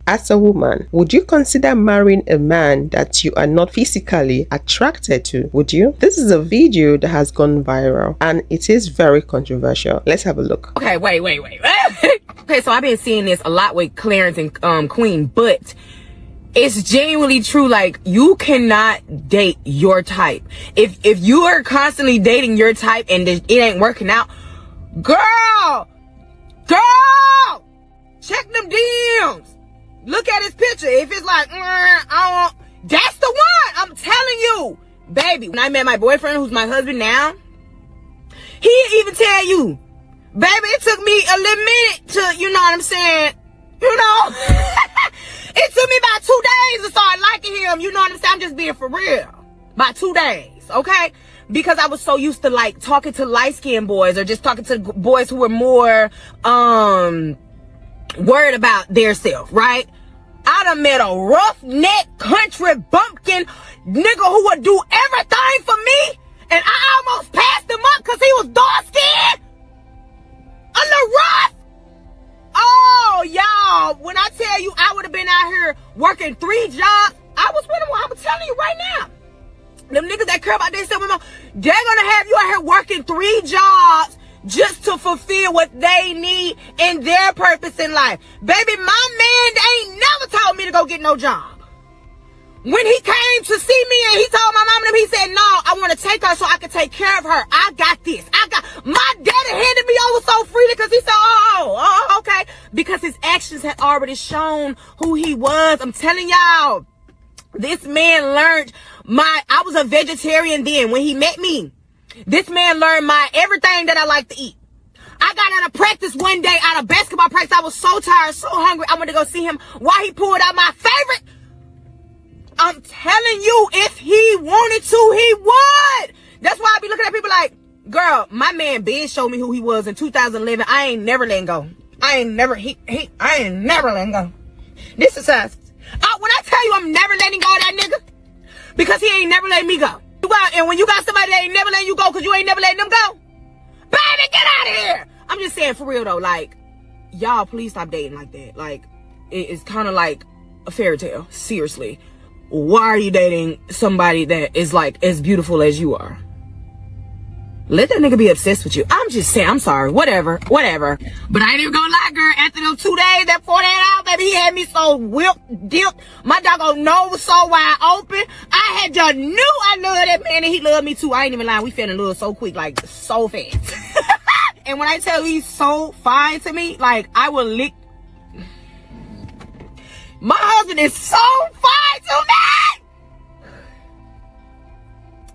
As a woman, would you consider marrying a man that you are not physically attracted to? Would you? This is a video that has gone viral and it is very controversial. Let's have a look. Okay, wait. Okay, so I've been seeing this a lot with Clarence and Queen, but it's genuinely true. Like, you cannot date your type. If you are constantly dating your type and it ain't working out, girl, check them DMs. Look at his picture. If it's like, that's the one. I'm telling you, baby. When I met my boyfriend, who's my husband now, he even tell you, baby, it took me a little minute to, you know what I'm saying? You know, it took me about 2 days to start liking him. You know what I'm saying? I'm just being for real. About 2 days, okay? Because I was so used to like talking to light-skinned boys or just talking to boys who were more worried about their self, right? I done met a roughneck country bumpkin nigga who would do everything for me, and I almost passed him up because he was dark-skinned. A little rough. Oh, y'all, when I tell you I would have been out here working 3 jobs, I'm telling you right now, them niggas that care about themselves, they're gonna have you out here working 3 jobs just to fulfill what they need and their purpose in life. Baby, my man ain't never told me to go get no job. When he came to see me and he told my mom and them, he said, no, I want to take her so I can take care of her. I got this. My daddy handed me over so freely because he said, oh, okay. Because his actions had already shown who he was. I'm telling y'all, this man learned I was a vegetarian then when he met me. This man learned everything that I like to eat. I got out of practice one day, out of basketball practice. I was so tired, so hungry. I went to go see him while he pulled out my favorite. I'm telling you, if he wanted to, he would. That's why I be looking at people like, girl, my man Ben showed me who he was in 2011. I ain't never letting go. I ain't never letting go. This is us. When I tell you I'm never letting go of that nigga, because he ain't never letting me go. And when you got somebody that ain't never letting you go because you ain't never letting them go, baby, get out of here. I'm just saying, for real though, like, y'all please stop dating like that. Like, it's kind of like a fairy tale. Seriously. Why are you dating somebody that is like as beautiful as you are? Let that nigga be obsessed with you. I'm just saying, I'm sorry, whatever. But I ain't even gonna lie, girl, after those 2 days, that 48 hours, baby, he had me so dipped. My doggone nose was so wide open. I had just knew I loved that man and he loved me too. I ain't even lying, we fell in love so quick, like so fast. And when I tell you he's so fine to me, like I will lick. My husband is so fine to me.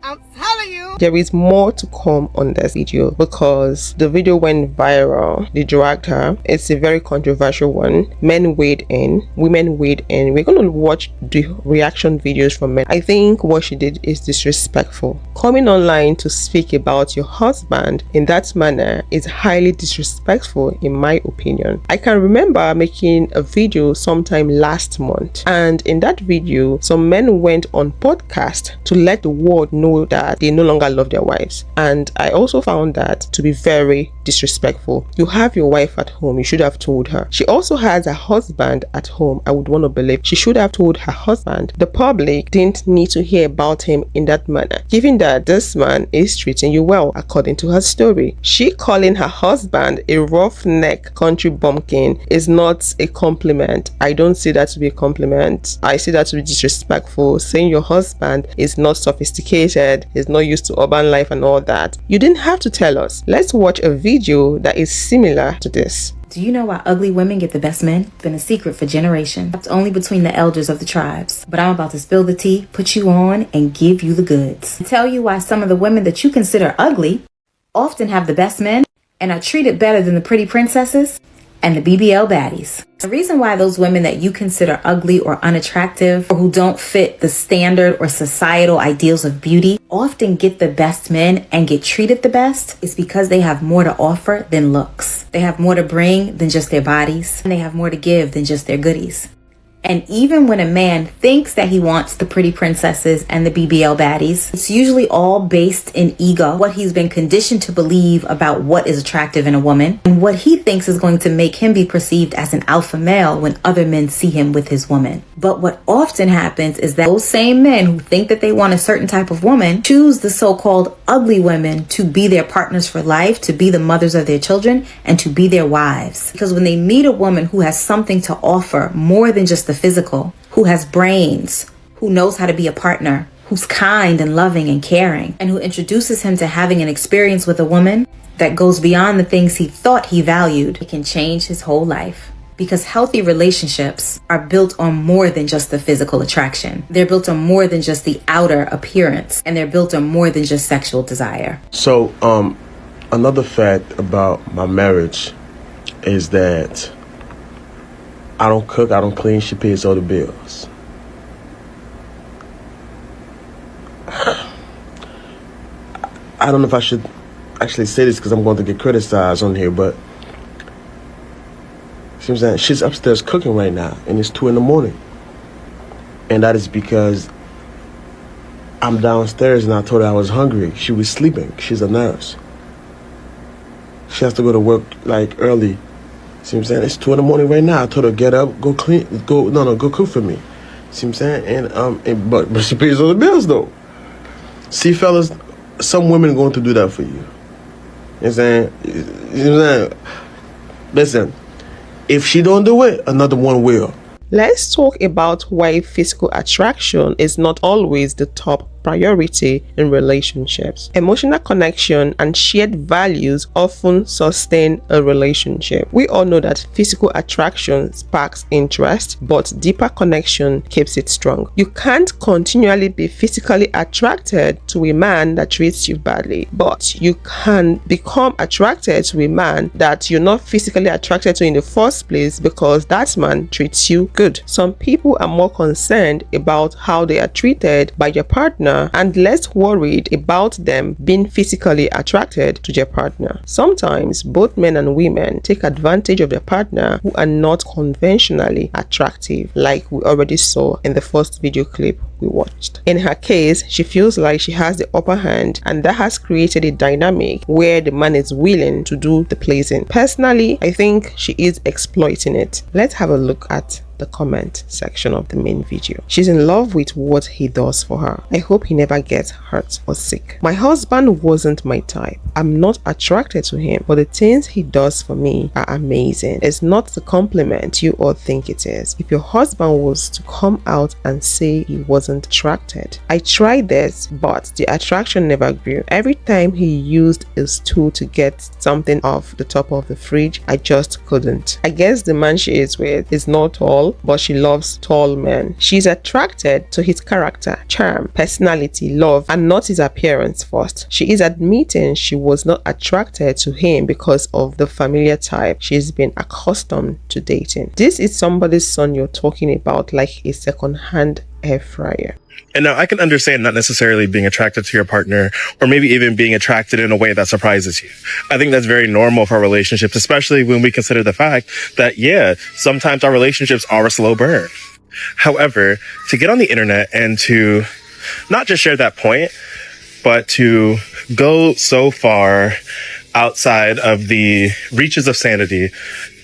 I'm telling you. There is more to come on this video because the video went viral. They dragged her. It's a very controversial one. Men weighed in, women weighed in. We're going to watch the reaction videos from men. I think what she did is disrespectful. Coming online to speak about your husband in that manner is highly disrespectful in my opinion. I can remember making a video sometime last month, and in that video some men went on podcast to let the world know that they no longer love their wives, and I also found that to be very disrespectful. You have your wife at home, you should have told her. She also has a husband at home. I would want to believe she should have told her husband. The public didn't need to hear about him in that manner, given that this man is treating you well according to her story. She calling her husband a roughneck country bumpkin is not a compliment. I don't see that to be a compliment. I see that to be disrespectful. Saying your husband is not sophisticated, is not used to urban life and all that. You didn't have to tell us. Let's watch a video that is similar to this. Do you know why ugly women get the best men? It's been a secret for generations. It's only between the elders of the tribes. But I'm about to spill the tea, put you on, and give you the goods. Tell you why some of the women that you consider ugly often have the best men and are treated better than the pretty princesses and the BBL baddies. The reason why those women that you consider ugly or unattractive or who don't fit the standard or societal ideals of beauty often get the best men and get treated the best is because they have more to offer than looks. They have more to bring than just their bodies, and they have more to give than just their goodies. And even when a man thinks that he wants the pretty princesses and the BBL baddies, it's usually all based in ego, what he's been conditioned to believe about what is attractive in a woman, and what he thinks is going to make him be perceived as an alpha male when other men see him with his woman. But what often happens is that those same men who think that they want a certain type of woman choose the so-called ugly women to be their partners for life, to be the mothers of their children, and to be their wives. Because when they meet a woman who has something to offer more than just the physical, who has brains, who knows how to be a partner, who's kind and loving and caring, and who introduces him to having an experience with a woman that goes beyond the things he thought he valued, it can change his whole life. Because healthy relationships are built on more than just the physical attraction. They're built on more than just the outer appearance, and they're built on more than just sexual desire. So, another fact about my marriage is that I don't cook, I don't clean, she pays all the bills. I don't know if I should actually say this because I'm going to get criticized on here, but seems that she's upstairs cooking right now, and it's 2 a.m. And that is because I'm downstairs and I told her I was hungry. She was sleeping. She's a nurse. She has to go to work like early. See what I'm saying? It's 2 a.m. right now. I told her, get up, go clean, go cook for me. See what I'm saying? But she pays all the bills though. See, fellas, some women are going to do that for you. You know what I'm saying? You know what I'm saying? Listen, if she don't do it, another one will. Let's talk about why physical attraction is not always the top priority in relationships. Emotional connection and shared values often sustain a relationship. We all know that physical attraction sparks interest, but deeper connection keeps it strong. You can't continually be physically attracted to a man that treats you badly, but you can become attracted to a man that you're not physically attracted to in the first place because that man treats you good. Some people are more concerned about how they are treated by their partner and less worried about them being physically attracted to their partner. Sometimes both men and women take advantage of their partner who are not conventionally attractive, like we already saw in the first video clip we watched. In her case, she feels like she has the upper hand, and that has created a dynamic where the man is willing to do the pleasing. Personally, I think she is exploiting it. Let's have a look at the comment section of the main video. She's in love with what he does for her. I hope he never gets hurt or sick. My husband wasn't my type. I'm not attracted to him, but the things he does for me are amazing. It's not the compliment you all think it is. If your husband was to come out and say he wasn't attracted, I tried this, but the attraction never grew. Every time he used his tool to get something off the top of the fridge, I just couldn't. I guess the man she is with is not tall, but she loves tall men. She's attracted to his character, charm, personality, love, and not his appearance first. She is admitting she was not attracted to him because of the familiar type she's been accustomed to dating. This is somebody's son you're talking about, like a second-hand air fryer. And now I can understand not necessarily being attracted to your partner, or maybe even being attracted in a way that surprises you. I think that's very normal for relationships, especially when we consider the fact that, yeah, sometimes our relationships are a slow burn. However, to get on the internet and to not just share that point, but to go so far outside of the reaches of sanity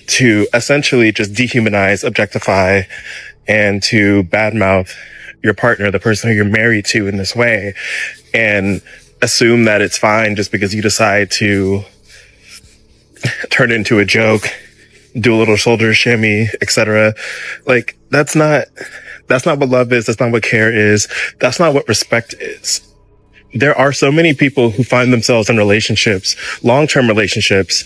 to essentially just dehumanize, objectify, and to badmouth your partner, the person who you're married to, in this way, and assume that it's fine just because you decide to turn it into a joke, do a little shoulder shimmy, etc. Like, that's not what love is. That's not what care is. That's not what respect is. There are so many people who find themselves in relationships, long-term relationships,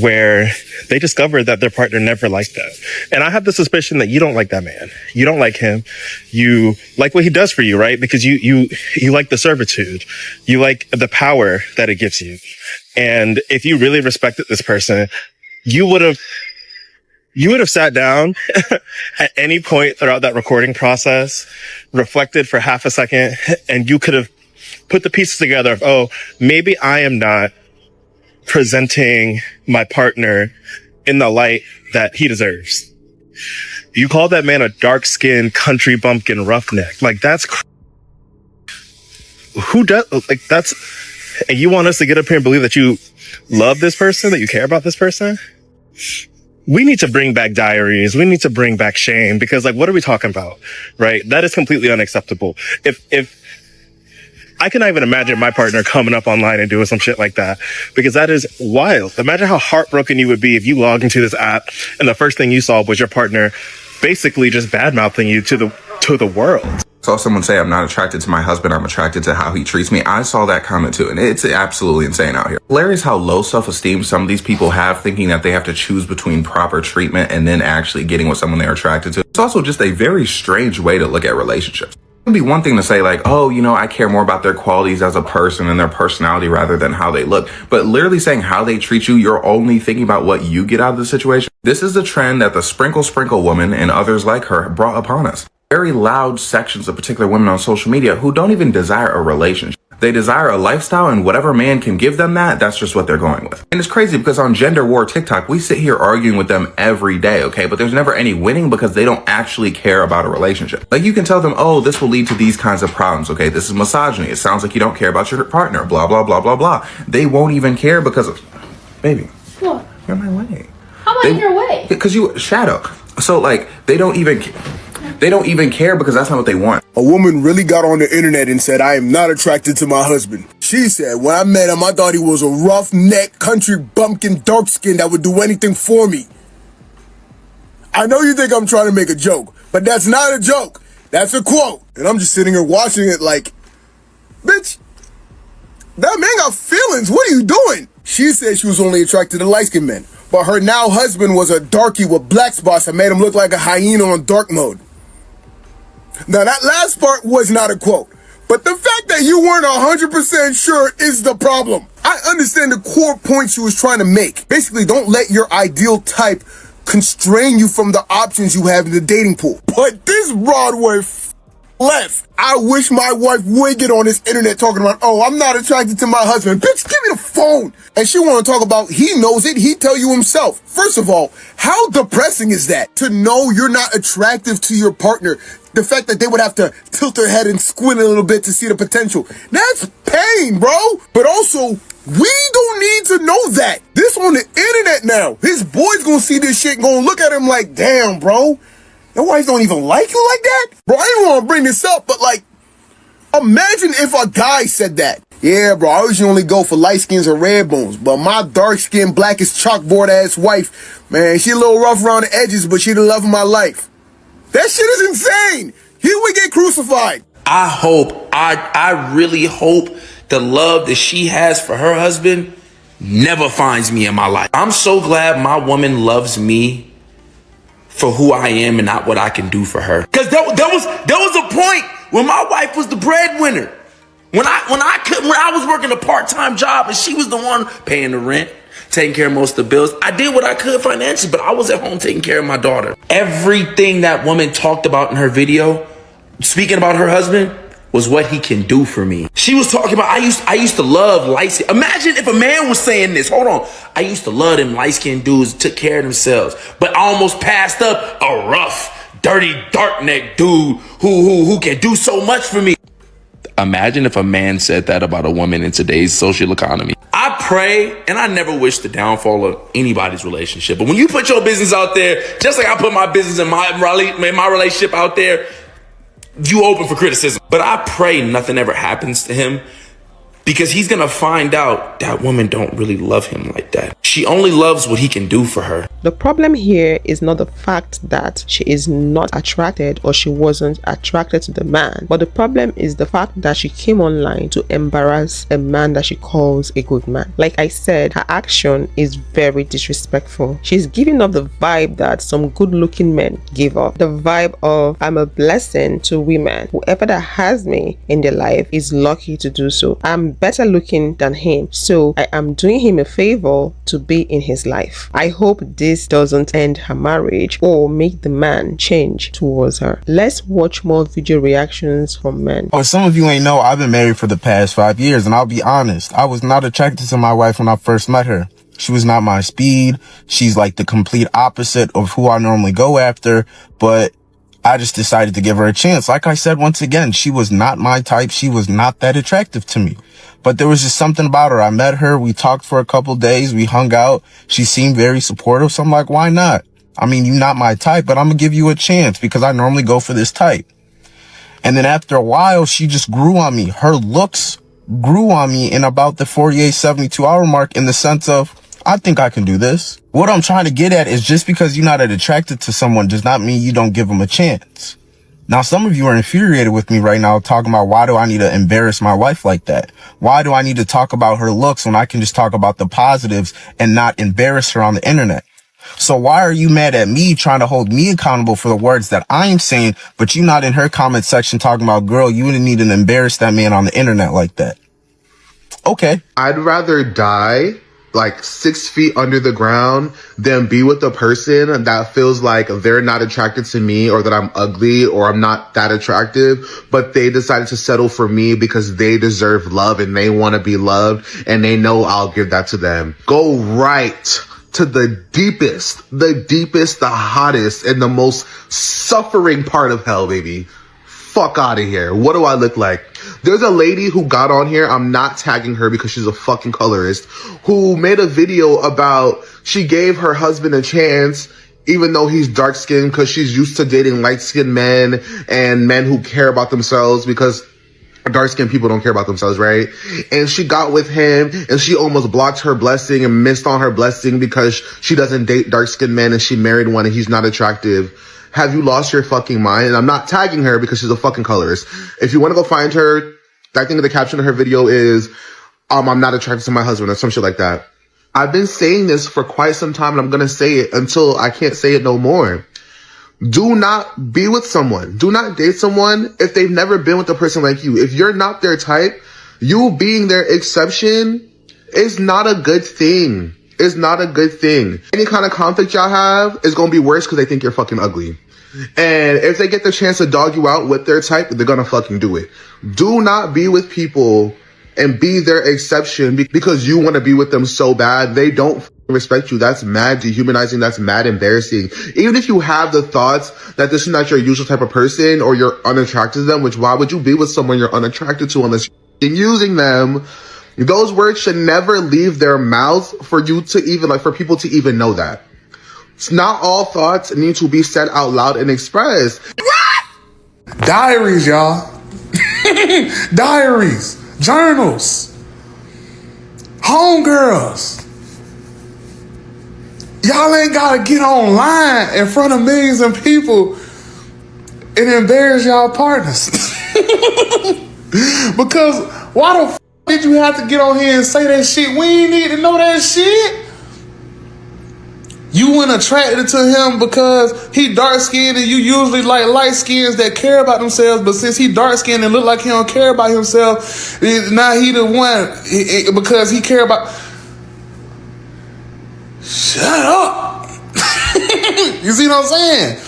where they discover that their partner never liked them. And I have the suspicion that you don't like that man. You don't like him. You like what he does for you, right? Because you like the servitude. You like the power that it gives you. And if you really respected this person, you would have sat down at any point throughout that recording process, reflected for half a second, and you could have put the pieces together of, oh, maybe I am not presenting my partner in the light that he deserves. You called that man a dark-skinned country bumpkin roughneck. Like, that's who does, like, that's, and you want us to get up here and believe that you love this person, that you care about this person? We need to bring back diaries. We need to bring back shame, because, like, what are we talking about? Right? That is completely unacceptable. If I cannot even imagine my partner coming up online and doing some shit like that, because that is wild. Imagine how heartbroken you would be if you logged into this app and the first thing you saw was your partner basically just bad-mouthing you to the world. Saw someone say, I'm not attracted to my husband, I'm attracted to how he treats me. I saw that comment too, and it's absolutely insane out here. Hilarious how low self-esteem some of these people have, thinking that they have to choose between proper treatment and then actually getting with someone they're attracted to. It's also just a very strange way to look at relationships. It would be one thing to say, like, oh, you know, I care more about their qualities as a person and their personality rather than how they look. But literally saying how they treat you, you're only thinking about what you get out of the situation. This is a trend that the Sprinkle woman and others like her brought upon us. Very loud sections of particular women on social media who don't even desire a relationship. They desire a lifestyle, and whatever man can give them that's just what they're going with. And it's crazy because on Gender War TikTok, we sit here arguing with them every day, okay? But there's never any winning because they don't actually care about a relationship. Like, you can tell them, oh, this will lead to these kinds of problems, okay? This is misogyny. It sounds like you don't care about your partner, blah, blah, blah, blah, blah. They won't even care because of, baby. What? You're in my way. How am I in your way? Because you, shadow. So, like, they don't even care because that's not what they want. A woman really got on the internet and said, I am not attracted to my husband. She said, when I met him, I thought he was a rough-neck, country bumpkin, dark-skinned that would do anything for me. I know you think I'm trying to make a joke, but that's not a joke. That's a quote. And I'm just sitting here watching it like, bitch, that man got feelings. What are you doing? She said she was only attracted to light-skinned men, but her now husband was a darky with black spots that made him look like a hyena on dark mode. Now, that last part was not a quote, but the fact that you weren't 100% sure is the problem. I understand the core point she was trying to make. Basically, don't let your ideal type constrain you from the options you have in the dating pool. But this Broadway left. I wish my wife would get on this internet talking about, oh, I'm not attracted to my husband. Bitch, give me the phone. And she want to talk about, he knows it, he tell you himself. First of all, how depressing is that? To know you're not attractive to your partner. The fact that they would have to tilt their head and squint a little bit to see the potential. That's pain, bro. But also, we don't need to know that. This on the internet now. His boy's gonna see this shit and gonna look at him like, damn, bro. Your wife don't even like you like that? Bro, I didn't want to bring this up, but like, imagine if a guy said that. Yeah, bro, I usually only go for light skins or red bones, but my dark skinned, blackest chalkboard ass wife, man, she a little rough around the edges, but she the love of my life. That shit is insane. He would get crucified. I really hope the love that she has for her husband never finds me in my life. I'm so glad my woman loves me for who I am and not what I can do for her. Cause there was a point when my wife was the breadwinner. When I was working a part-time job and she was the one paying the rent, taking care of most of the bills. I did what I could financially, but I was at home taking care of my daughter. Everything that woman talked about in her video, speaking about her husband, was what he can do for me. She was talking about, I used to love light skin. Imagine if a man was saying this. Hold on. I used to love them light skinned dudes that took care of themselves, but I almost passed up a rough, dirty, dark neck dude who can do so much for me. Imagine if a man said that about a woman in today's social economy. I pray, and I never wish the downfall of anybody's relationship, but when you put your business out there, just like I put my business and my relationship out there, you open for criticism. But I pray nothing ever happens to him, because he's gonna find out that woman don't really love him like that. She only loves what he can do for her. The problem here is not the fact that she is not attracted or she wasn't attracted to the man, but the problem is the fact that she came online to embarrass a man that she calls a good man. Like I said, her action is very disrespectful. She's giving off the vibe that some good-looking men give off. The vibe of, I'm a blessing to women. Whoever that has me in their life is lucky to do so. I'm better looking than him, so I am doing him a favor to be in his life. I hope this doesn't end her marriage or make the man change towards her. Let's watch more video reactions from men. Or some of you ain't know, I've been married for the past 5 years, and I'll be honest, I was not attracted to my wife when I first met her. She was not my speed. She's like the complete opposite of who I normally go after, but I just decided to give her a chance. Like I said, once again, she was not my type. She was not that attractive to me, but there was just something about her. I met her. We talked for a couple days. We hung out. She seemed very supportive. So I'm like, why not? I mean, you're not my type, but I'm going to give you a chance because I normally go for this type. And then after a while, she just grew on me. Her looks grew on me in about the 48, 72 hour mark, in the sense of, I think I can do this. What I'm trying to get at is, just because you're not attracted to someone does not mean you don't give them a chance. Now, some of you are infuriated with me right now talking about, why do I need to embarrass my wife like that? Why do I need to talk about her looks when I can just talk about the positives and not embarrass her on the internet? So why are you mad at me trying to hold me accountable for the words that I'm saying, but you not in her comment section talking about, girl, you didn't need to embarrass that man on the internet like that? Okay. I'd rather die like 6 feet under the ground than be with a person that feels like they're not attracted to me, or that I'm ugly or I'm not that attractive, but they decided to settle for me because they deserve love and they want to be loved and they know I'll give that to them. Go right to the deepest, the hottest, and the most suffering part of hell, baby. Fuck out of here. What do I look like? There's a lady who got on here, I'm not tagging her because she's a fucking colorist, who made a video about she gave her husband a chance even though he's dark skinned, because she's used to dating light skinned men and men who care about themselves, because dark skinned people don't care about themselves, right? And she got with him and she almost blocked her blessing and missed on her blessing because she doesn't date dark skinned men and she married one and he's not attractive. Have you lost your fucking mind? And I'm not tagging her because she's a fucking colorist. If you want to go find her, I think the caption of her video is, I'm not attracted to my husband, or some shit like that. I've been saying this for quite some time and I'm going to say it until I can't say it no more. Do not be with someone. Do not date someone if they've never been with a person like you. If you're not their type, you being their exception is not a good thing. It's not a good thing. Any kind of conflict y'all have is going to be worse because they think you're fucking ugly. And if they get the chance to dog you out with their type, they're going to fucking do it. Do not be with people and be their exception because you want to be with them so bad. They don't respect you. That's mad dehumanizing. That's mad embarrassing. Even if you have the thoughts that this is not your usual type of person or you're unattracted to them, which why would you be with someone you're unattracted to unless you're using them? Those words should never leave their mouths for you to even, like, for people to even know that. It's not all thoughts need to be said out loud and expressed. Diaries, y'all. Diaries. Journals. Homegirls. Y'all ain't gotta get online in front of millions of people and embarrass y'all partners. Because why the did you have to get on here and say that shit? We ain't need to know that shit. You weren't attracted to him because he dark skinned and you usually like light skins that care about themselves. But since he dark skinned and look like he don't care about himself, now he the one because he care about. Shut up. You see what I'm saying?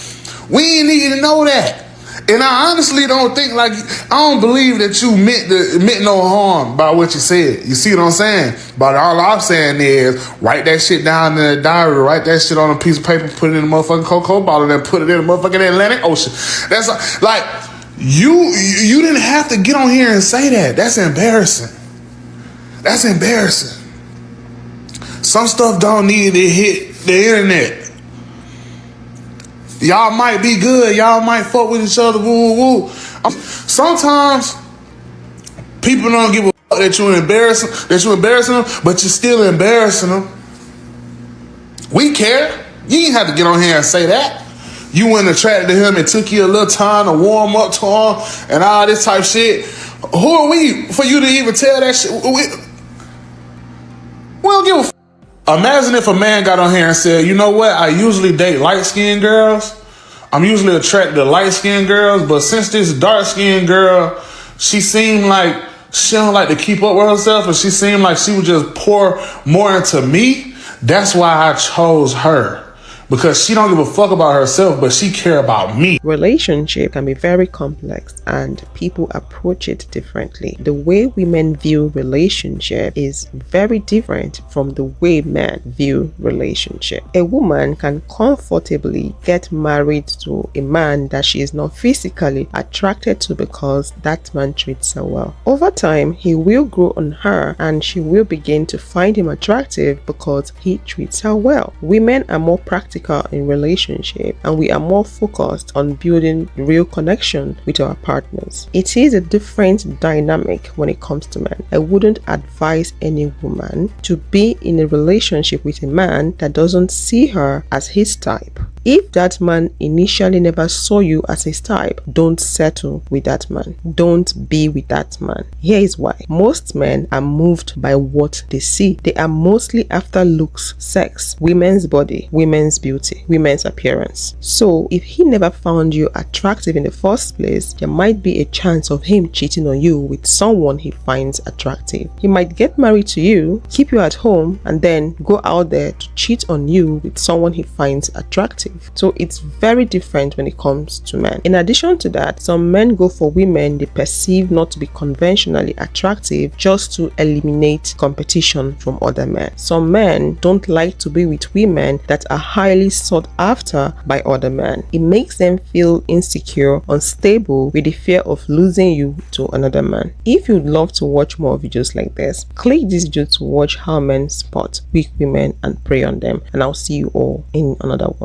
We ain't need to know that. And I honestly don't think, like, I don't believe that you meant no harm by what you said. You see what I'm saying? But all I'm saying is, write that shit down in the diary, write that shit on a piece of paper, put it in a motherfucking Coca-Cola bottle, and then put it in a motherfucking Atlantic Ocean. That's like, you didn't have to get on here and say that. That's embarrassing. That's embarrassing. Some stuff don't need to hit the internet. Y'all might be good. Y'all might fuck with each other. Woo, woo, woo. Sometimes people don't give a fuck that you're embarrassing them, but you're still embarrassing them. We care. You ain't have to get on here and say that. You weren't attracted to him. It took you a little time to warm up to him and all this type of shit. Who are we for you to even tell that shit? We don't give a fuck. Imagine if a man got on here and said, you know what? I usually date light-skinned girls. I'm usually attracted to light-skinned girls, but since this dark-skinned girl, she seemed like she don't like to keep up with herself, and she seemed like she would just pour more into me. That's why I chose her. because she don't give a fuck about herself, but she care about me. Relationship can be very complex and people approach it differently. The way women view relationship is very different from the way men view relationship. A woman can comfortably get married to a man that she is not physically attracted to because that man treats her well. Over time, he will grow on her and she will begin to find him attractive because he treats her well. Women are more practical in relationship and we are more focused on building real connection with our partners. It is a different dynamic when it comes to men. I wouldn't advise any woman to be in a relationship with a man that doesn't see her as his type. If that man initially never saw you as his type, don't settle with that man. Don't be with that man. Here is why. Most men are moved by what they see. They are mostly after looks, sex, women's body, women's beauty, women's appearance. So if he never found you attractive in the first place, there might be a chance of him cheating on you with someone he finds attractive. He might get married to you, keep you at home, and then go out there to cheat on you with someone he finds attractive. So it's very different when it comes to men. In addition to that, some men go for women they perceive not to be conventionally attractive just to eliminate competition from other men. Some men don't like to be with women that are highly sought after by other men. It makes them feel insecure, unstable, with the fear of losing you to another man. If you'd love to watch more videos like this, click this video to watch how men spot weak women and prey on them. And I'll see you all in another one.